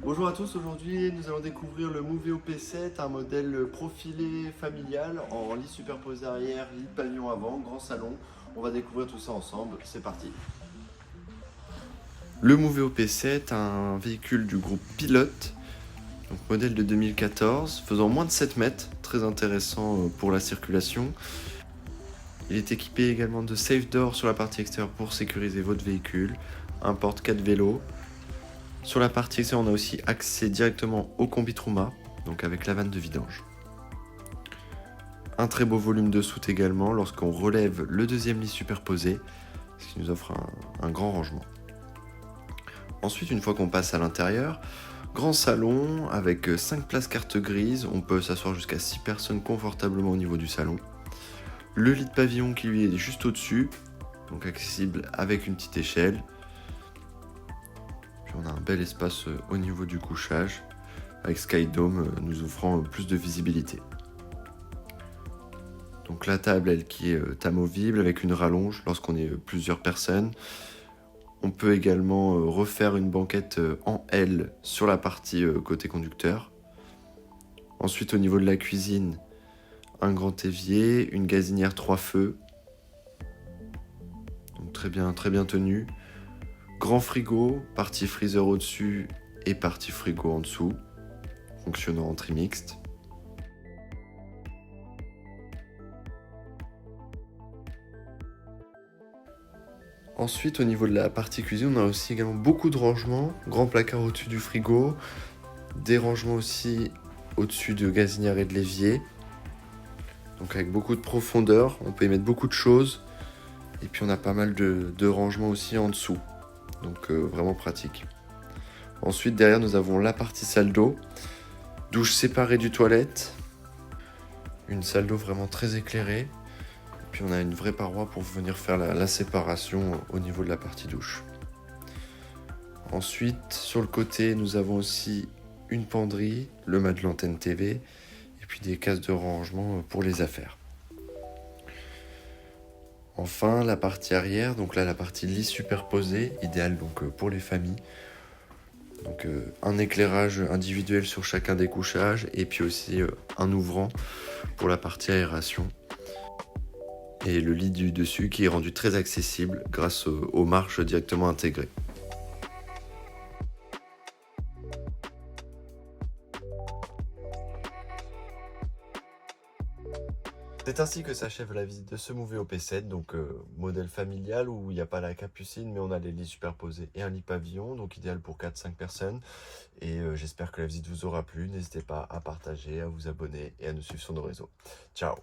Bonjour à tous, aujourd'hui nous allons découvrir le Moveo P7, un modèle profilé familial en lit superposé arrière, lit de pavillon avant, grand salon. On va découvrir tout ça ensemble, c'est parti. Le Moveo P7, un véhicule du groupe Pilote, donc modèle de 2014, faisant moins de 7 mètres, très intéressant pour la circulation. Il est équipé également de safe door sur la partie extérieure pour sécuriser votre véhicule, un porte-4 vélo. Sur la partie extérieure, on a aussi accès directement au combi-Truma, donc avec la vanne de vidange. Un très beau volume de soute également lorsqu'on relève le deuxième lit superposé, ce qui nous offre un grand rangement. Ensuite, une fois qu'on passe à l'intérieur, grand salon avec 5 places carte grise, on peut s'asseoir jusqu'à 6 personnes confortablement au niveau du salon. Le lit de pavillon qui lui est juste au-dessus, donc accessible avec une petite échelle. Puis on a un bel espace au niveau du couchage, avec Skydome nous offrant plus de visibilité. Donc la table, elle qui est amovible avec une rallonge lorsqu'on est plusieurs personnes. On peut également refaire une banquette en L sur la partie côté conducteur. Ensuite, au niveau de la cuisine, un grand évier, une gazinière 3 feux. Donc très bien tenu. Grand frigo, partie freezer au-dessus et partie frigo en dessous, fonctionnant en tri mixte. Ensuite, au niveau de la partie cuisine, on a aussi également beaucoup de rangements. Grand placard au-dessus du frigo, des rangements aussi au-dessus de gazinière et de l'évier. Donc avec beaucoup de profondeur, on peut y mettre beaucoup de choses. Et puis on a pas mal de rangements aussi en dessous. Donc vraiment pratique. Ensuite, derrière, nous avons la partie salle d'eau. Douche séparée du toilette. Une salle d'eau vraiment très éclairée. Puis on a une vraie paroi pour venir faire la séparation au niveau de la partie douche. Ensuite, sur le côté, nous avons aussi une penderie, le mât de l'antenne TV, et puis des cases de rangement pour les affaires. Enfin, la partie arrière, donc là la partie lit superposé, idéale donc pour les familles. Donc un éclairage individuel sur chacun des couchages, et puis aussi un ouvrant pour la partie aération. Et le lit du dessus qui est rendu très accessible grâce aux marches directement intégrées. C'est ainsi que s'achève la visite de ce Moveo P7, donc modèle familial où il n'y a pas la capucine, mais on a les lits superposés et un lit pavillon, donc idéal pour 4-5 personnes. Et j'espère que la visite vous aura plu. N'hésitez pas à partager, à vous abonner et à nous suivre sur nos réseaux. Ciao!